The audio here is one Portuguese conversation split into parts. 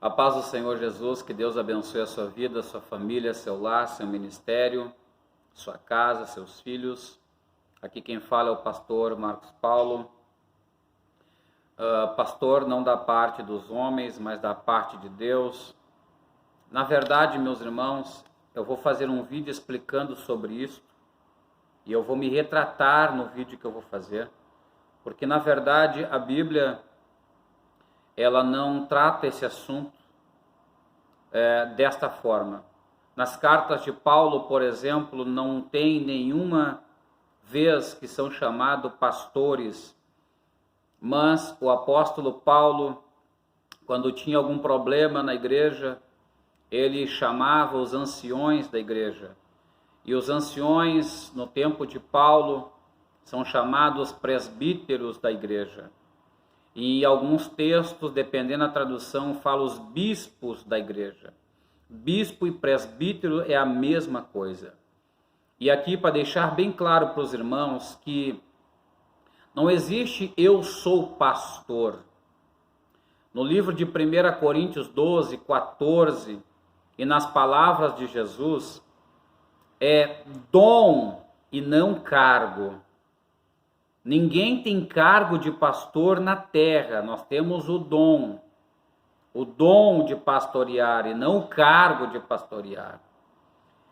A paz do Senhor Jesus, que Deus abençoe a sua vida, a sua família, seu lar, seu ministério, sua casa, seus filhos. Aqui quem fala é o pastor Marcos Paulo. Pastor não da parte dos homens, mas da parte de Deus. Na verdade, meus irmãos, eu vou fazer um vídeo explicando sobre isso e eu vou me retratar no vídeo que eu vou fazer, porque na verdade a Bíblia ela não trata esse assunto desta forma. Nas cartas de Paulo, por exemplo, não tem nenhuma vez que são chamados pastores, mas o apóstolo Paulo, quando tinha algum problema na igreja, ele chamava os anciões da igreja. E os anciões, no tempo de Paulo, são chamados presbíteros da igreja. E alguns textos, dependendo da tradução, falam os bispos da igreja. Bispo e presbítero é a mesma coisa. E aqui, para deixar bem claro para os irmãos que não existe eu sou pastor. No livro de 1 Coríntios 12, 14, e nas palavras de Jesus, é dom e não cargo. Ninguém tem cargo de pastor na terra, nós temos o dom de pastorear e não o cargo de pastorear.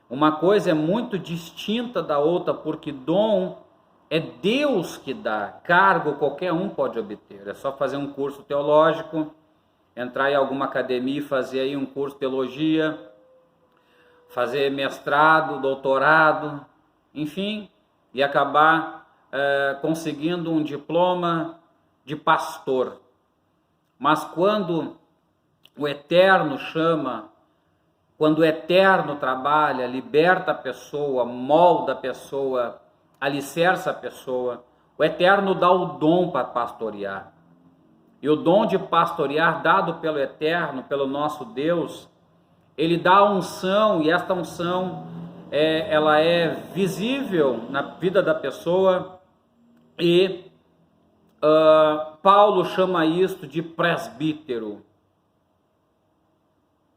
Uma coisa é muito distinta da outra, porque dom é Deus que dá, cargo qualquer um pode obter. É só fazer um curso teológico, entrar em alguma academia e fazer aí um curso de teologia, fazer mestrado, doutorado, enfim, e acabar conseguindo um diploma de pastor. Mas quando o Eterno chama, quando o Eterno trabalha, liberta a pessoa, molda a pessoa, alicerça a pessoa, o Eterno dá o dom para pastorear. E o dom de pastorear dado pelo Eterno, pelo nosso Deus, ele dá a unção, e esta unção ela é visível na vida da pessoa. E Paulo chama isto de presbítero.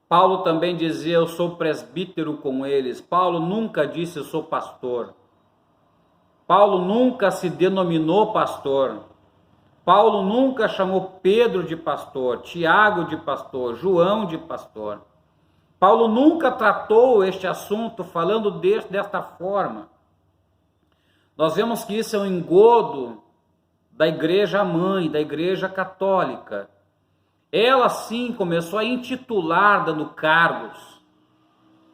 Paulo também dizia, eu sou presbítero com eles. Paulo nunca disse, eu sou pastor. Paulo nunca se denominou pastor. Paulo nunca chamou Pedro de pastor, Tiago de pastor, João de pastor. Paulo nunca tratou este assunto falando desta forma. Nós vemos que isso é um engodo da igreja mãe, da igreja católica. Ela sim começou a intitular, dando cargos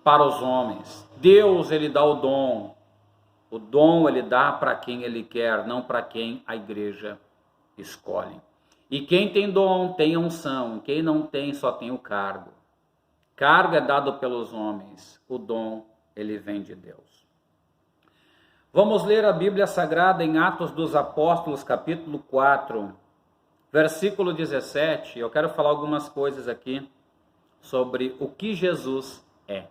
para os homens. Deus, ele dá o dom. O dom ele dá para quem ele quer, não para quem a igreja escolhe. E quem tem dom tem a unção, quem não tem só tem o cargo. Cargo é dado pelos homens, o dom ele vem de Deus. Vamos ler a Bíblia Sagrada em Atos dos Apóstolos, capítulo 4, versículo 17. Eu quero falar algumas coisas aqui sobre o que Jesus é.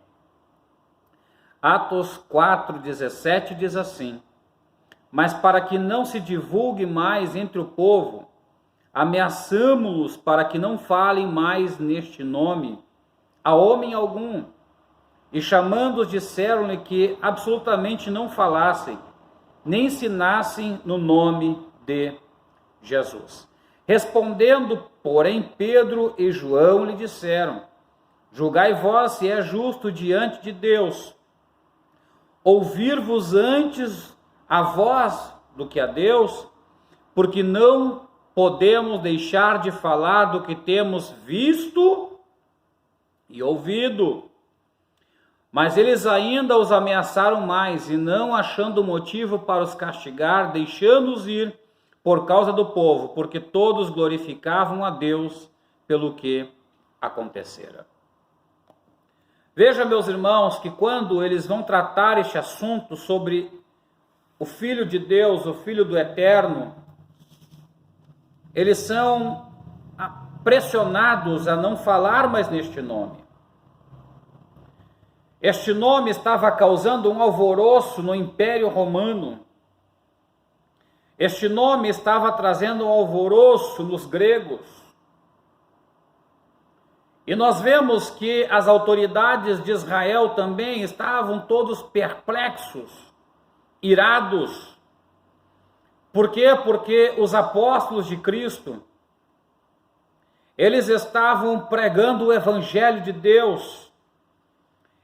Atos 4, 17 diz assim: mas para que não se divulgue mais entre o povo, ameaçamo-los para que não falem mais neste nome a homem algum. E chamando-os, disseram-lhe que absolutamente não falassem, nem ensinassem no nome de Jesus. Respondendo, porém, Pedro e João lhe disseram: julgai vós se é justo diante de Deus ouvir-vos antes a vós do que a Deus, porque não podemos deixar de falar do que temos visto e ouvido. Mas eles ainda os ameaçaram mais, e não achando motivo para os castigar, deixando-os ir por causa do povo, porque todos glorificavam a Deus pelo que acontecera. Veja, meus irmãos, que quando eles vão tratar este assunto sobre o Filho de Deus, o Filho do Eterno, eles são pressionados a não falar mais neste nome. Este nome estava causando um alvoroço no Império Romano. Este nome estava trazendo um alvoroço nos gregos. E nós vemos que as autoridades de Israel também estavam todos perplexos, irados. Por quê? Porque os apóstolos de Cristo, eles estavam pregando o Evangelho de Deus,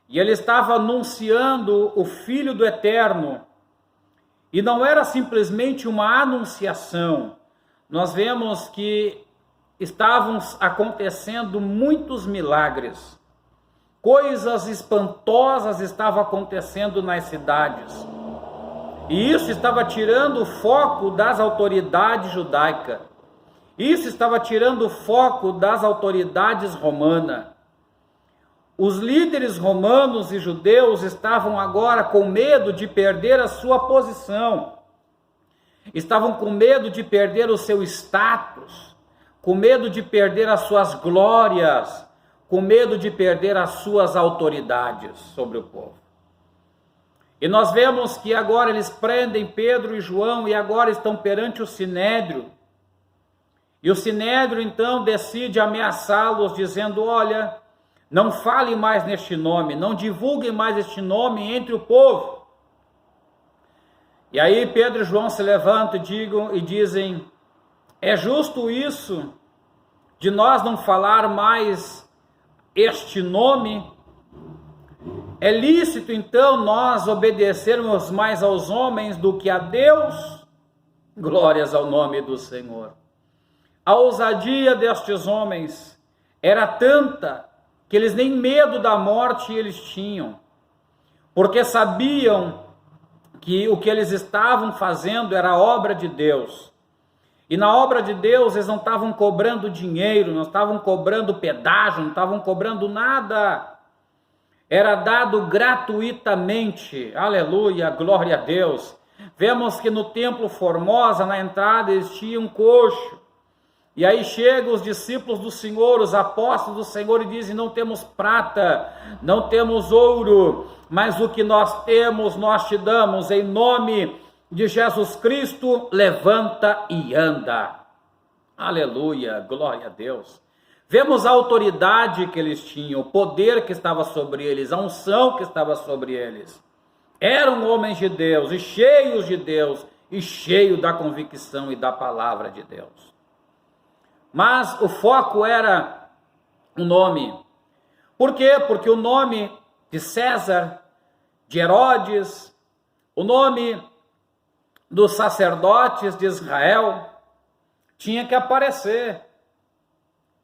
e ele estava anunciando o Filho do Eterno, e não era simplesmente uma anunciação. Nós vemos que estavam acontecendo muitos milagres, coisas espantosas estavam acontecendo nas cidades, e isso estava tirando o foco das autoridades judaicas, isso estava tirando o foco das autoridades romanas. Os líderes romanos e judeus estavam agora com medo de perder a sua posição, estavam com medo de perder o seu status, com medo de perder as suas glórias, com medo de perder as suas autoridades sobre o povo. E nós vemos que agora eles prendem Pedro e João e agora estão perante o Sinédrio. E o Sinédrio então decide ameaçá-los, dizendo: olha, não fale mais neste nome, não divulguem mais este nome entre o povo. E aí Pedro e João se levantam e dizem: é justo isso, de nós não falar mais este nome? É lícito então nós obedecermos mais aos homens do que a Deus? Glórias ao nome do Senhor. A ousadia destes homens era tanta que eles nem medo da morte eles tinham, porque sabiam que o que eles estavam fazendo era a obra de Deus. E na obra de Deus eles não estavam cobrando dinheiro, não estavam cobrando pedágio, não estavam cobrando nada. Era dado gratuitamente. Aleluia, glória a Deus. Vemos que no templo Formosa, na entrada, existia um coxo. E aí chegam os discípulos do Senhor, os apóstolos do Senhor, e dizem: não temos prata, não temos ouro, mas o que nós temos nós te damos, em nome de Jesus Cristo, levanta e anda. Aleluia, glória a Deus. Vemos a autoridade que eles tinham, o poder que estava sobre eles, a unção que estava sobre eles. Eram homens de Deus, e cheios de Deus, e cheios da convicção e da palavra de Deus. Mas o foco era o nome. Por quê? Porque o nome de César, de Herodes, o nome dos sacerdotes de Israel, tinha que aparecer.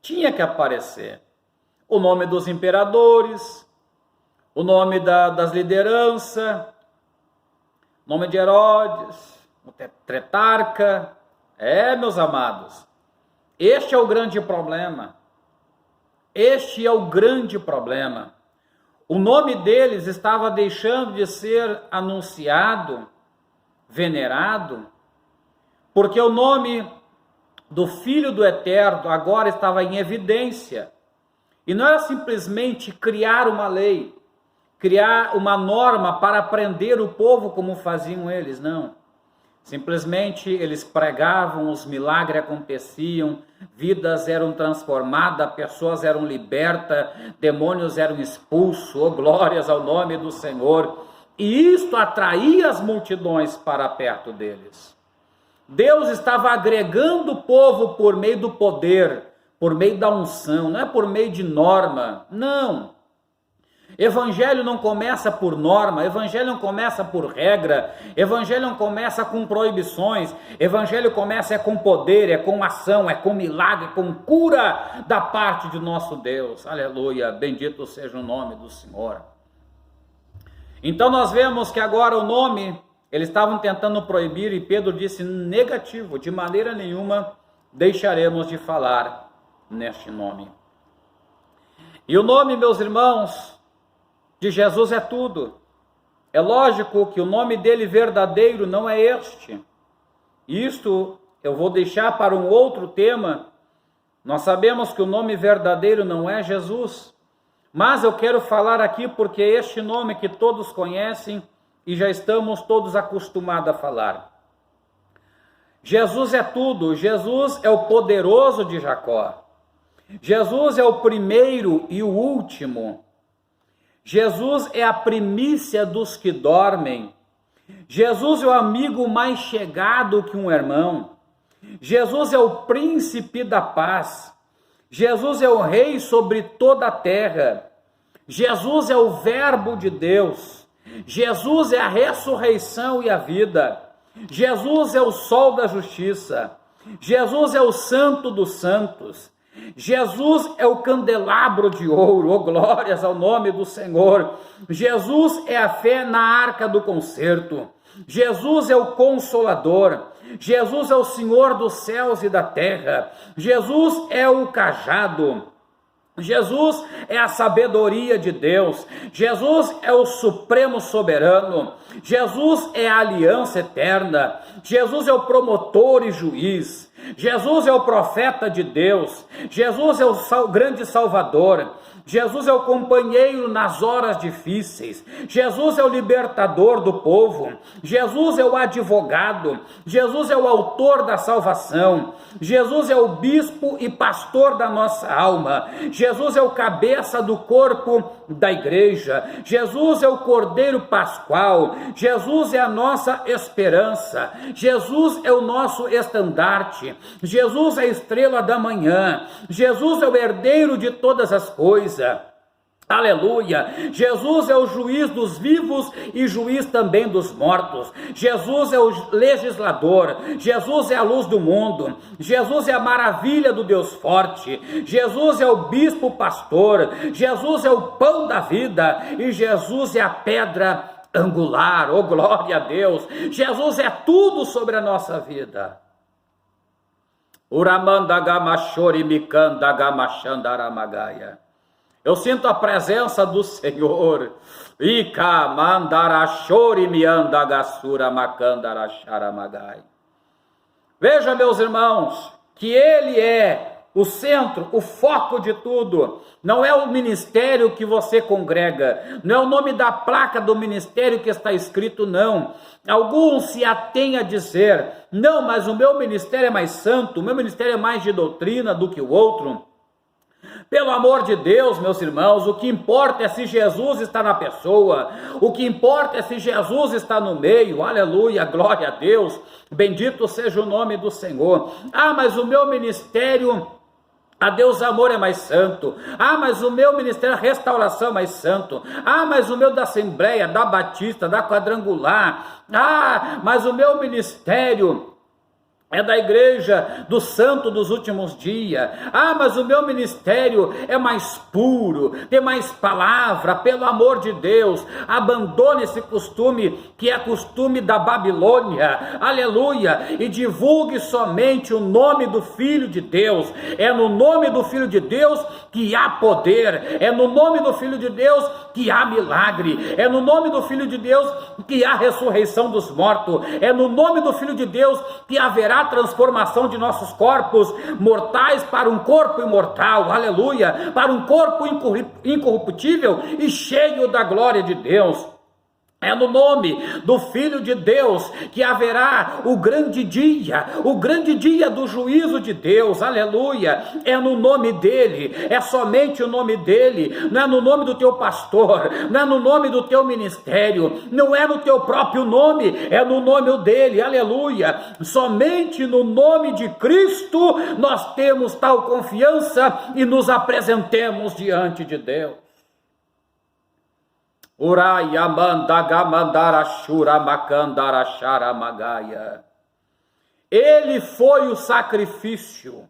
Tinha que aparecer. O nome dos imperadores, o nome das lideranças, o nome de Herodes, o tetrarca. Meus amados, este é o grande problema. Este é o grande problema. O nome deles estava deixando de ser anunciado, venerado, porque o nome do Filho do Eterno agora estava em evidência. E não era simplesmente criar uma lei, criar uma norma para prender o povo como faziam eles, não. Simplesmente eles pregavam, os milagres aconteciam, vidas eram transformadas, pessoas eram libertas, demônios eram expulsos, oh, glórias ao nome do Senhor. E isto atraía as multidões para perto deles. Deus estava agregando o povo por meio do poder, por meio da unção, não é por meio de norma, não. Evangelho não começa por norma, evangelho não começa por regra, evangelho não começa com proibições, evangelho começa com poder, é com ação, é com milagre, com cura da parte de nosso Deus. Aleluia, bendito seja o nome do Senhor. Então nós vemos que agora o nome, eles estavam tentando proibir e Pedro disse: negativo, de maneira nenhuma deixaremos de falar neste nome. E o nome, meus irmãos, de Jesus é tudo. É lógico que o nome dele verdadeiro não é este. Isto eu vou deixar para um outro tema. Nós sabemos que o nome verdadeiro não é Jesus, mas eu quero falar aqui porque é este nome que todos conhecem e já estamos todos acostumados a falar. Jesus é tudo. Jesus é o poderoso de Jacó. Jesus é o primeiro e o último. Jesus é a primícia dos que dormem. Jesus é o amigo mais chegado que um irmão. Jesus é o príncipe da paz. Jesus é o rei sobre toda a terra. Jesus é o verbo de Deus. Jesus é a ressurreição e a vida. Jesus é o sol da justiça. Jesus é o santo dos santos. Jesus é o candelabro de ouro, oh glórias ao nome do Senhor. Jesus é a fé na arca do concerto. Jesus é o consolador. Jesus é o Senhor dos céus e da terra. Jesus é o cajado. Jesus é a sabedoria de Deus. Jesus é o supremo soberano. Jesus é a aliança eterna. Jesus é o promotor e juiz. Jesus é o profeta de Deus. Jesus é o grande salvador. Jesus é o companheiro nas horas difíceis. Jesus é o libertador do povo. Jesus é o advogado. Jesus é o autor da salvação. Jesus é o bispo e pastor da nossa alma. Jesus é o cabeça do corpo da igreja. Jesus é o cordeiro pascual. Jesus é a nossa esperança. Jesus é o nosso estandarte. Jesus é a estrela da manhã. Jesus é o herdeiro de todas as coisas. Aleluia! Jesus é o juiz dos vivos e juiz também dos mortos. Jesus é o legislador. Jesus é a luz do mundo. Jesus é a maravilha do Deus forte. Jesus é o bispo pastor. Jesus é o pão da vida. E Jesus é a pedra angular. Oh, glória a Deus! Jesus é tudo sobre a nossa vida. Uramandagamashorimikandagamashandaramagaya. Eu sinto a presença do Senhor. Veja, meus irmãos, que Ele é o centro, o foco de tudo. Não é o ministério que você congrega, não é o nome da placa do ministério que está escrito, não. Alguns se atêm a dizer, não, mas o meu ministério é mais santo, o meu ministério é mais de doutrina do que o outro. Pelo amor de Deus, meus irmãos, o que importa é se Jesus está na pessoa, o que importa é se Jesus está no meio, aleluia, glória a Deus, bendito seja o nome do Senhor. Ah, mas o meu ministério, a Deus Amor, é mais santo. Ah, mas o meu ministério a Restauração é mais santo. Ah, mas o meu da Assembleia, da Batista, da Quadrangular. Ah, mas o meu ministério é da igreja do santo dos últimos dias. Ah, mas o meu ministério é mais puro, tem mais palavra. Pelo amor de Deus, abandone esse costume que é costume da Babilônia, aleluia, e divulgue somente o nome do Filho de Deus. É no nome do Filho de Deus que há poder, é no nome do Filho de Deus que há milagre, é no nome do Filho de Deus que há ressurreição dos mortos, é no nome do Filho de Deus que haverá transformação de nossos corpos mortais para um corpo imortal, aleluia, para um corpo incorruptível e cheio da glória de Deus. É no nome do Filho de Deus que haverá o grande dia do juízo de Deus, aleluia. É no nome dele, é somente o nome dele, não é no nome do teu pastor, não é no nome do teu ministério, não é no teu próprio nome, é no nome dele, aleluia. Somente no nome de Cristo nós temos tal confiança e nos apresentemos diante de Deus. Ele foi o sacrifício.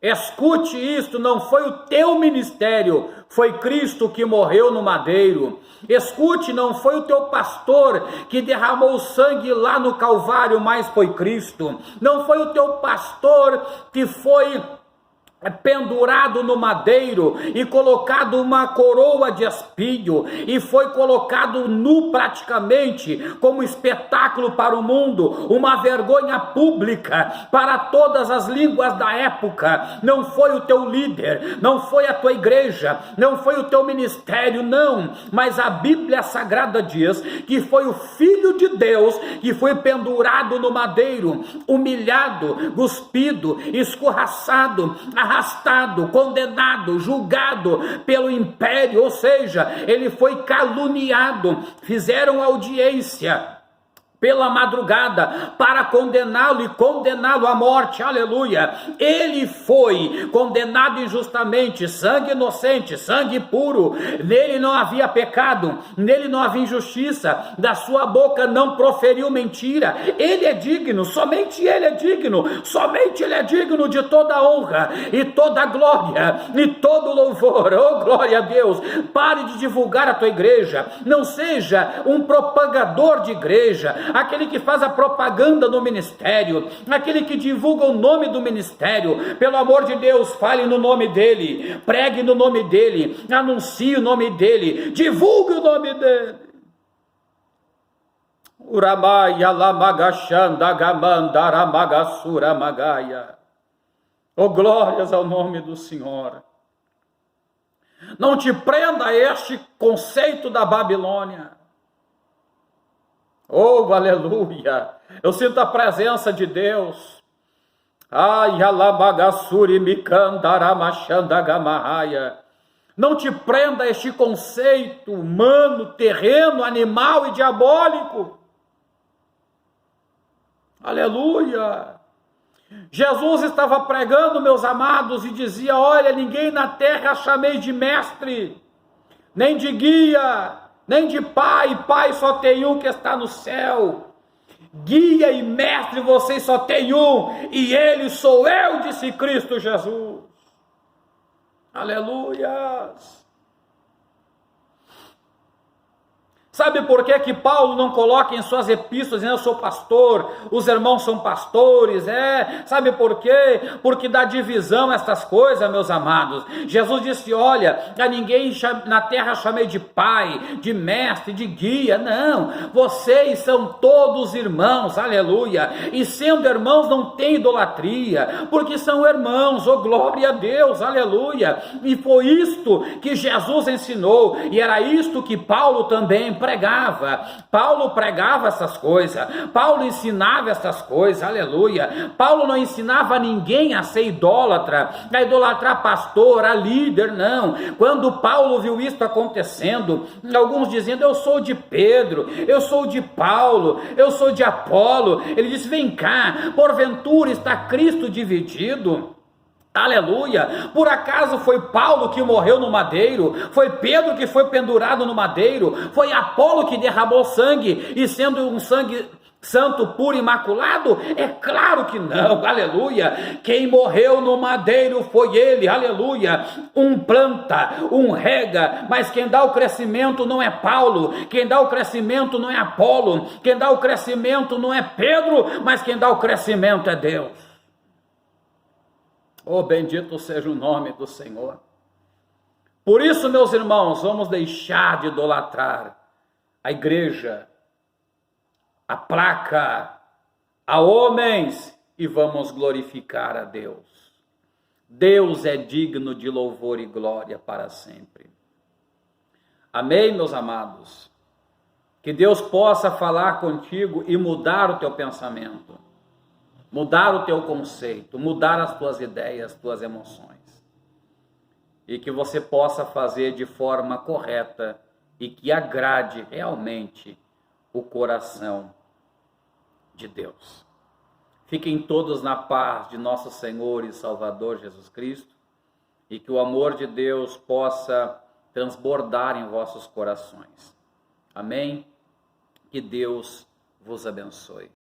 Escute isto, não foi o teu ministério, foi Cristo que morreu no madeiro. Escute, não foi o teu pastor que derramou sangue lá no Calvário, mas foi Cristo. Não foi o teu pastor que foi pendurado no madeiro e colocado uma coroa de espinho e foi colocado nu praticamente como espetáculo para o mundo, uma vergonha pública para todas as línguas da época. Não foi o teu líder, não foi a tua igreja, não foi o teu ministério, não, mas a Bíblia Sagrada diz que foi o Filho de Deus que foi pendurado no madeiro, humilhado, cuspido, escorraçado, arrastado, condenado, julgado pelo império, ou seja, ele foi caluniado. Fizeram audiência pela madrugada, para condená-lo e condená-lo à morte, aleluia. Ele foi condenado injustamente, sangue inocente, sangue puro, nele não havia pecado, nele não havia injustiça, da sua boca não proferiu mentira, ele é digno, somente ele é digno, somente ele é digno de toda honra, e toda glória, e todo louvor, oh glória a Deus. Pare de divulgar a tua igreja, não seja um propagador de igreja, aquele que faz a propaganda no ministério, aquele que divulga o nome do ministério. Pelo amor de Deus, fale no nome dele, pregue no nome dele, anuncie o nome dele, divulgue o nome dele. Uramaya lamagashanda gamandara magasura magaya. Oh, glórias ao nome do Senhor. Não te prenda a este conceito da Babilônia. Oh, aleluia! Eu sinto a presença de Deus. Ai, alamagasuri mikandaramachandagamahaya. Não te prenda a este conceito humano, terreno, animal e diabólico. Aleluia! Jesus estava pregando, meus amados, e dizia: olha, ninguém na terra chamei de mestre, nem de guia, nem de pai. Pai só tem um, que está no céu. Guia e mestre vocês só tem um, e ele sou eu, disse Cristo Jesus. Aleluias. Sabe por que Paulo não coloca em suas epístolas: eu sou pastor, os irmãos são pastores? Sabe por quê? Porque dá divisão estas coisas, meus amados. Jesus disse: olha, a ninguém na terra chamei de pai, de mestre, de guia. Não, vocês são todos irmãos, aleluia. E sendo irmãos não tem idolatria, porque são irmãos, oh glória a Deus, aleluia. E foi isto que Jesus ensinou, e era isto que Paulo também pregava. Paulo pregava essas coisas, Paulo ensinava essas coisas, aleluia. Paulo não ensinava ninguém a ser idólatra, a idolatrar pastor, a líder, não. Quando Paulo viu isso acontecendo, alguns dizendo: eu sou de Pedro, eu sou de Paulo, eu sou de Apolo, ele disse: vem cá, porventura está Cristo dividido? Aleluia. Por acaso foi Paulo que morreu no madeiro? Foi Pedro que foi pendurado no madeiro? Foi Apolo que derramou sangue, e sendo um sangue santo, puro, imaculado? É claro que não, aleluia. Quem morreu no madeiro foi ele, aleluia. Um planta, um rega, mas quem dá o crescimento não é Paulo, quem dá o crescimento não é Apolo, quem dá o crescimento não é Pedro, mas quem dá o crescimento é Deus. Oh, bendito seja o nome do Senhor. Por isso, meus irmãos, vamos deixar de idolatrar a igreja, a placa, a homens, e vamos glorificar a Deus. Deus é digno de louvor e glória para sempre. Amém, meus amados? Que Deus possa falar contigo e mudar o teu pensamento, mudar o teu conceito, mudar as tuas ideias, as tuas emoções. E que você possa fazer de forma correta e que agrade realmente o coração de Deus. Fiquem todos na paz de nosso Senhor e Salvador Jesus Cristo, e que o amor de Deus possa transbordar em vossos corações. Amém? Que Deus vos abençoe.